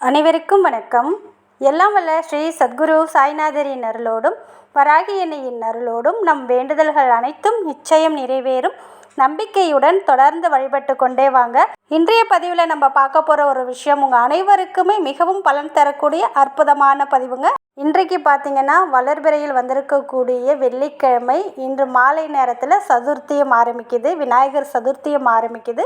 அனைவருக்கும் வணக்கம். எல்லாம் வல்ல ஸ்ரீ சத்குரு சாய்நாதரின் அருளோடும் வராகி அன்னையின் அருளோடும் நம் வேண்டுதல்கள் அனைத்தும் நிச்சயம் நிறைவேறும் நம்பிக்கையுடன் தொடர்ந்து வழிபட்டு கொண்டே வாங்க. இன்றைய பதிவில் நம்ம பார்க்க போகிற ஒரு விஷயம் உங்கள் அனைவருக்குமே மிகவும் பலன் தரக்கூடிய அற்புதமான பதிவுங்க. இன்றைக்கு பார்த்திங்கன்னா வளர்பிறையில் வந்திருக்கக்கூடிய வெள்ளிக்கிழமை இன்று மாலை நேரத்தில் சதுர்த்தியம் ஆரம்பிக்குது, விநாயகர் சதுர்த்தியம் ஆரம்பிக்குது.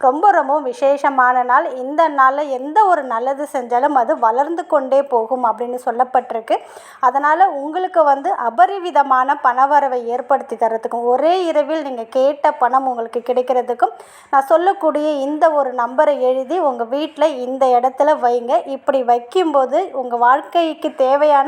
ரொம்ப விசேஷமான நாள். இந்த நாளில் எந்த ஒரு நல்லது செஞ்சாலும் அது வளர்ந்து கொண்டே போகும் அப்படின்னு சொல்லப்பட்டிருக்கு. அதனால் உங்களுக்கு அபரிவிதமான பணவரவை ஏற்படுத்தி தரத்துக்கும் ஒரே இரவில் நீங்கள் கேட்ட பணம் உங்களுக்கு கிடைக்கிறதுக்கும் நான் சொல்லக்கூடிய இந்த ஒரு நம்பரை எழுதி உங்கள் வீட்டில் இந்த இடத்துல வைங்க. இப்படி வைக்கும்போது உங்கள் வாழ்க்கைக்கு தேவையான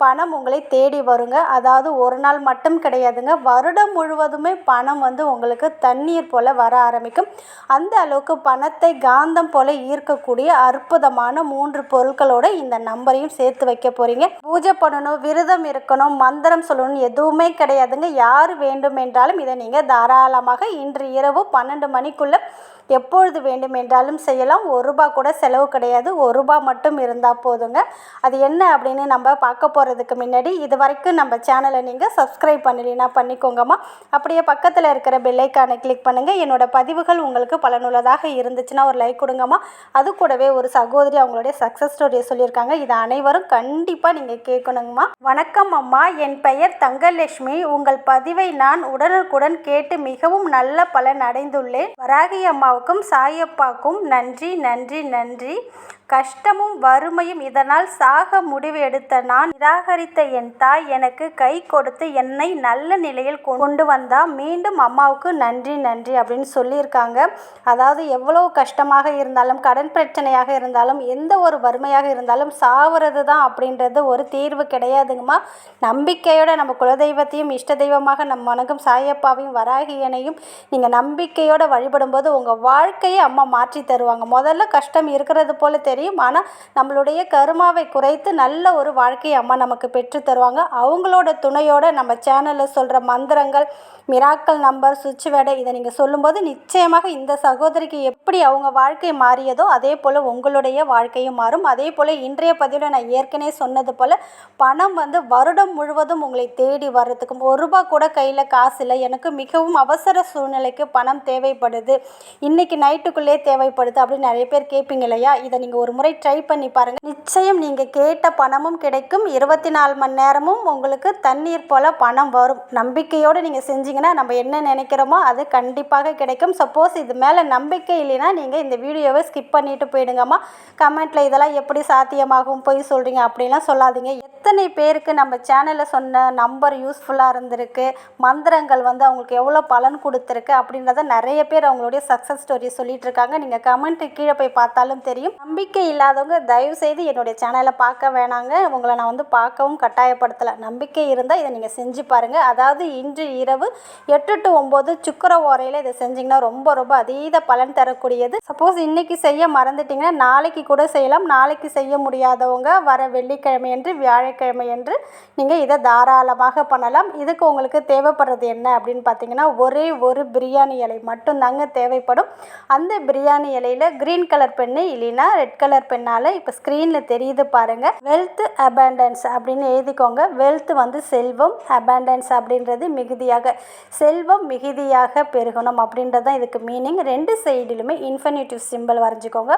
பணம் உங்களை தேடி வருங்க. அதாவது ஒரு நாள் மட்டும் கிடையாதுங்க, வருடம் முழுவதுமே பணம் உங்களுக்கு தண்ணீர் போல வர ஆரம்பிக்கும். அந்த அளவுக்கு பணத்தை காந்தம் போல ஈர்க்கக்கூடிய அற்புதமான 3 பொருட்களோட இந்த நம்பரையும் சேர்த்து வைக்க போறீங்க. பூஜை பண்ணணும், விரதம் இருக்கணும், மந்திரம் சொல்லணும் எதுவுமே கிடையாதுங்க. யார் வேண்டுமென்றாலும் இதை நீங்கள் தாராளமாக இன்று இரவு 12 மணிக்குள்ள எப்பொழுது வேண்டுமென்றாலும் செய்யலாம். ₹1 கூட செலவு கிடையாது. ₹1 மட்டும் இருந்தால் போதுங்க. அது என்ன அப்படின்னு நம்ம பார்க்க போகிறதுக்கு முன்னாடி இது வரைக்கும் நம்ம சேனலை நீங்கள் சப்ஸ்கிரைப் பண்ணலைன்னா பண்ணிக்கோங்கம்மா. அப்படியே பக்கத்தில் இருக்கிற பெல்லைக்கானை கிளிக் பண்ணுங்கள். என்னோடய பதிவுகள் உங்களுக்கு பலனுள்ளதாக இருந்துச்சுன்னா ஒரு லைக் கொடுங்கம்மா. அது கூடவே ஒரு சகோதரி அவங்களுடைய சக்ஸஸ் ஸ்டோரியை சொல்லியிருக்காங்க, இதை அனைவரும் கண்டிப்பாக நீங்கள் கேட்கணுங்கம்மா. வணக்கம் அம்மா, என் பெயர் தங்கலட்சுமி. உங்கள் பதிவை நான் உடனுக்குடன் கேட்டு மிகவும் நல்ல பலன் அடைந்துள்ளேன். வராகி அம்மா சாயப்பாக்கும் நன்றி நன்றி நன்றி. கஷ்டமும் வறுமையும் இதனால் சாக முடிவு எடுத்த நான் நிராகரித்த என் தாய் எனக்கு கை கொடுத்து என்னை நல்ல நிலையில் கொண்டு வந்தா. மீண்டும் அம்மாவுக்கு நன்றி நன்றி அப்படின்னு சொல்லியிருக்காங்க. அதாவது எவ்வளோ கஷ்டமாக இருந்தாலும், கடன் பிரச்சனையாக இருந்தாலும், எந்த ஒரு வறுமையாக இருந்தாலும் சாவுறது தான் அப்படின்றது ஒரு தீர்வு கிடையாதுங்கம்மா. நம்பிக்கையோட நம்ம குலதெய்வத்தையும் இஷ்ட தெய்வமாக நம்ம வணங்கும் சாயப்பாவையும் வராகியனையும் நீங்கள் நம்பிக்கையோடு வழிபடும்போது உங்கள் வாழ்க்கையை அம்மா மாற்றி தருவாங்க. முதல்ல கஷ்டம் இருக்கிறது போல தெரியும், ஆனால் நம்மளுடைய கருமாவை குறைத்து நல்ல ஒரு வாழ்க்கையை அம்மா நமக்கு பெற்று தருவாங்க. அவங்களோட துணையோட நம்ம சேனலில் சொல்கிற மந்திரங்கள், மிராக்கல் நம்பர், சுவிட்ச் வேடை இதை நீங்கள் சொல்லும்போது நிச்சயமாக இந்த சகோதரிக்கு எப்படி அவங்க வாழ்க்கை மாறியதோ அதே போல் உங்களுடைய வாழ்க்கையும் மாறும். அதே போல் இன்றைய பதிவில் நான் ஏற்கனவே சொன்னது போல் பணம் வருடம் முழுவதும் உங்களை தேடி வர்றதுக்கும் ₹1 கூட கையில் காசு இல்லை, எனக்கு மிகவும் அவசர சூழ்நிலைக்கு பணம் தேவைப்படுது, இன்றைக்கி நைட்டுக்குள்ளே தேவைப்படுது அப்படின்னு நிறைய பேர் கேட்பீங்க இல்லையா? இதை நீங்கள் ஒரு முறை ட்ரை பண்ணி பாருங்கள். நிச்சயம் நீங்கள் கேட்ட பணமும் கிடைக்கும். 24 மணி நேரமும் உங்களுக்கு தண்ணீர் போல் பணம் வரும். நம்பிக்கையோடு நீங்கள் செஞ்சீங்கன்னா நம்ம என்ன நினைக்கிறோமோ அது கண்டிப்பாக கிடைக்கும். சப்போஸ் இது மேலே நம்பிக்கை இல்லைன்னா நீங்கள் இந்த வீடியோவை ஸ்கிப் பண்ணிட்டு போயிடுங்கம்மா. கமெண்ட்டில் இதெல்லாம் எப்படி சாத்தியமாகும், போய் சொல்கிறீங்க அப்படிலாம் சொல்லாதீங்க. எத்தனை பேருக்கு நம்ம சேனலில் சொன்ன நம்பர் யூஸ்ஃபுல்லாக இருந்திருக்கு, மந்திரங்கள் அவங்களுக்கு எவ்வளோ பலன் கொடுத்துருக்கு அப்படின்றத நிறைய பேர் அவங்களுடைய சக்ஸஸ் ஸ்டோரி சொல்லிட்டு இருக்காங்க. நீங்கள் கமெண்ட்டு கீழே போய் பார்த்தாலும் தெரியும். நம்பிக்கை இல்லாதவங்க தயவுசெய்து என்னுடைய சேனலை பார்க்க வேணாங்க. உங்களை நான் பார்க்கவும் கட்டாயப்படுத்தலை. நம்பிக்கை இருந்தால் இதை நீங்கள் செஞ்சு பாருங்கள். அதாவது இன்று இரவு 8 to 9 சுக்கிர ஓரையில் இதை செஞ்சிங்கன்னா ரொம்ப அதீத பலன் தரக்கூடியது. சப்போஸ் இன்றைக்கி செய்ய மறந்துட்டிங்கன்னா நாளைக்கு கூட செய்யலாம். நாளைக்கு செய்ய முடியாதவங்க வர வெள்ளிக்கிழமை என்று வியாழக்கிழமை என்று நீங்கள் இதை தாராளமாக பண்ணலாம். இதுக்கு உங்களுக்கு தேவைப்படுறது என்ன அப்படின்னு பார்த்தீங்கன்னா ஒரே ஒரு பிரியாணி இலை மட்டும்தாங்க தேவைப்படும். அந்த பிரியாணி இலையில் க்ரீன் கலர் பெண்ணு இல்லைன்னா ரெட் கலர் பெண்ணால் இப்போ ஸ்க்ரீனில் தெரியுது பாருங்கள், வெல்த் அபேண்டன்ஸ் அப்படின்னு எழுதிக்கோங்க. வெல்த் செல்வம், அபேண்டன்ஸ் அப்படின்றது மிகுதியாக, செல்வம் மிகுதியாக பெருகணும் அப்படின்றது தான் இதுக்கு மீனிங். 2 சைடிலுமே இன்ஃபினிட்டிவ் சிம்பிள் வரைஞ்சிக்கோங்க.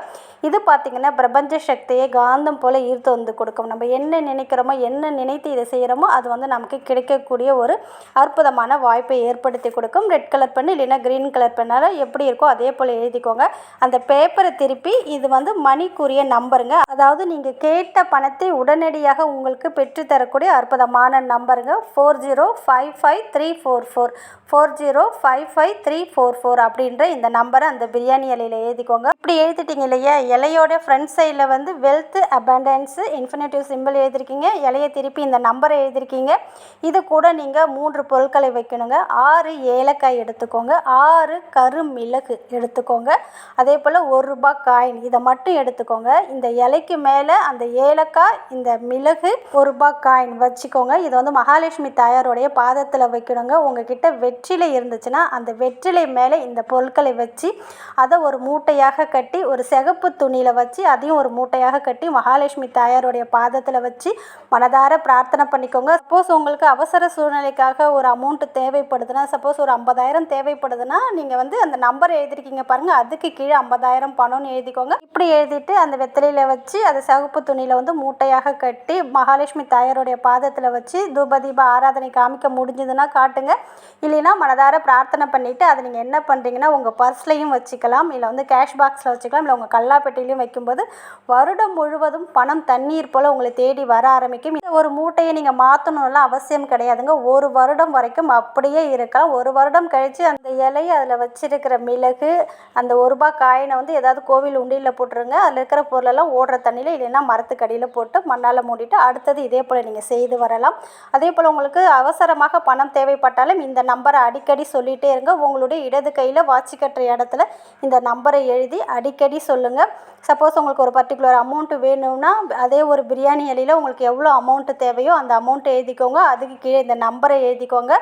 இது பார்த்திங்கன்னா பிரபஞ்ச சக்தியை காந்தம் போல் ஈர்த்து கொடுக்கும். நம்ம என்ன நினைக்கிறோமோ, என்ன நினைத்து இதை செய்கிறோமோ அது நமக்கு கிடைக்கக்கூடிய ஒரு அற்புதமான வாய்ப்பை ஏற்படுத்தி கொடுக்கும். ரெட் கலர் பெண் இல்லைன்னா க்ரீன் கலர் பெண்ணால் எப்படி இருக்கோ அதே போல் எழுதிக்கோங்க. அந்த பேப்பரை திருப்பி இது மணிக்குரிய நம்பருங்க. அதாவது நீங்கள் கேட்ட பணத்தை உடனடியாக உங்களுக்கு பெற்றுத்தரக்கூடிய அற்புதமான நம்பருங்க. 40553444 40553444 அப்படின்ற இந்த நம்பரை அந்த பிரியாணி இலையில் எழுதிக்கோங்க. இப்படி எழுதிட்டீங்க இல்லையா, இலையோட ஃப்ரண்ட் சைடில் வெல்த், அபண்டன்ஸ், இன்ஃபினிட்டிவ் சிம்பிள் எழுதிருக்கீங்க. இலையை திருப்பி இந்த நம்பரை எழுதியிருக்கீங்க. இது கூட நீங்கள் 3 பொருட்களை வைக்கணுங்க. 6 ஏலக்காய் எடுத்துக்கோங்க, 6 கருமிளகு எடுத்துக்கோங்க, அதே போல் ₹1 காயின் இதை மட்டும் எடுத்துக்கோங்க. இந்த இலைக்கு மேலே அந்த ஏலக்காய், இந்த மிளகு, ₹1 காயின் வச்சுக்கோங்க. இதை வந்து மகாலட்சுமி தாயாருடைய பாதத்தில் வைக்கணுங்க. உங்ககிட்ட வெற்றிலை இருந்துச்சுன்னா அந்த வெற்றிலை மேலே இந்த பொருட்களை வச்சு அதை ஒரு மூட்டையாக கட்டி ஒரு சிகப்பு துணியில் வச்சு அதையும் ஒரு மூட்டையாக கட்டி மகாலட்சுமி தாயாருடைய பாதத்தில் வச்சு மனதார பிரார்த்தனை பண்ணிக்கோங்க. சப்போஸ் உங்களுக்கு அவசர சூழ்நிலைக்காக ஒரு அமௌண்ட்டு தேவைப்படுதுன்னா, சப்போஸ் ஒரு 50,000 தேவைப்படுதுன்னா நீங்கள் வந்து அந்த நம்பரை எழுதிருக்கீங்க பாருங்கள், அதுக்கு கீழே 50,000 பணம்னு எழுதிக்கோங்க. இப்படி எழுதிட்டு அந்த வெத்திலையில் வச்சு அதை சிகப்பு துணியில் வந்து மூட்டையாக கட்டி மகாலட்சுமி தாயாருடைய பாதத்தில் வச்சு தூபதீப ஆராதனை காமிக்க முடிஞ்சதுன்னா காட்டுங்க. இல்லைன்னா மனதார பிரார்த்தனை பண்ணிவிட்டு அதை நீங்கள் என்ன பண்ணுறீங்கன்னா உங்கள் பர்ஸ்லையும் வச்சுக்கலாம், இல்லை வந்து கேஷ் பாக்ஸில் வச்சுக்கலாம், இல்லை உங்கள் கல்லாப்பெட்டிலையும் வைக்கும்போது வருடம் முழுவதும் பணம் தண்ணீர் போல் உங்களை தேடி வர ஆரம்பிக்கும். இந்த ஒரு மூட்டையை நீங்கள் மாற்றணும்லாம் அவசியம் கிடையாதுங்க. 1 வருடம் வரைக்கும் அப்படியே இருக்கலாம். 1 வருடம் கழித்து அந்த இலையை அதில் வச்சிருக்கிற மிளகு, அந்த ₹1 காயினை வந்து ஏதாவது கோவில் உண்டியில் போட்டுருங்க. அதில் இருக்கிற பொருளெல்லாம் ஓடுற தண்ணியில் இல்லைன்னா மரத்துக்கடியில் போட்டு மண்ணால் மூடிட்டு அடுத்தது இதே போல் நீங்கள் செய்து வரலாம். அதே போல் உங்களுக்கு அவசரமாக பணம் தேவைப்பட்டாலும் இந்த நம்பரை அடிக்கடி சொல்லிகிட்டே இருங்க. உங்களுடைய இடது கையில் வாட்சி கட்டுற இடத்துல இந்த நம்பரை எழுதி அடிக்கடி சொல்லுங்கள். சப்போஸ் உங்களுக்கு ஒரு பர்டிகுலர் அமௌண்ட்டு வேணும்னா அதே ஒரு பிரியாணி இலையில் உங்களுக்கு எவ்வளோ அமௌண்ட்டு தேவையோ அந்த அமௌண்ட்டை எழுதிக்கோங்க. அதுக்கு கீழே இந்த நம்பரை எழுதிக்கோங்க.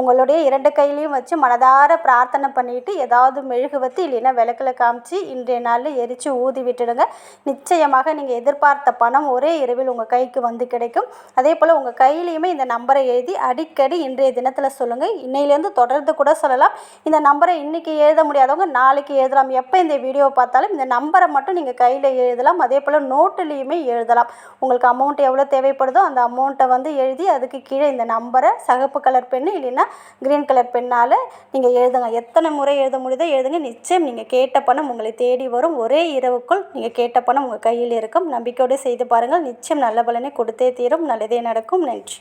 உங்களுடைய 2 கையிலையும் வச்சு மனதார பிரார்த்தனை பண்ணிவிட்டு ஏதாவது மெழுகுவத்தி இல்லைன்னா விளக்கில் காமிச்சு இன்றைய நாளில் எரித்து ஊதி விட்டுடுங்க. நிச்சயமாக நீங்கள் எதிர்பார்த்த பணம் ஒரே இரவில் உங்கள் கைக்கு வந்து கிடைக்கும். அதே போல் உங்கள் கையிலையுமே இந்த நம்பரை எழுதி அடிக்கடி இன்றைய தினத்தில் சொல்லுங்கள். இன்னையிலேருந்து தொடர்ந்து கூட சொல்லலாம். இந்த நம்பரை இன்றைக்கி எழுத முடியாதவங்க நாளைக்கு எழுதலாம். எப்போ இந்த வீடியோவை பார்த்தாலும் இந்த நம்பரை மட்டும் நீங்கள் கையில் எழுதலாம். அதே போல் நோட்டுலேயுமே எழுதலாம். உங்களுக்கு அமௌண்ட் எவ்வளோ தேவைப்படுதோ அந்த அமௌண்ட்டை வந்து எழுதி அதுக்கு கீழே இந்த நம்பரை சிகப்பு கலர் பென்னு இல்லைன்னா க்ரீன் கலர் பென்னால் நீங்கள் எழுதுங்க. எத்தனை முறை எழுத முடியுதோ எழுதுங்க. நிச்சயம் நீங்கள் கேட்ட பணம் உங்களை தேடி வரும். ஒரே இரவுக்குள் நீங்கள் கேட்ட பணம் உங்கள் கையில் இருக்கும். நம்பிக்கையோடு செய்து பாருங்கள். நிச்சயம் நல்ல பலனை கொடுத்தே தீரும். நல்லதே நடக்கும். நன்றி.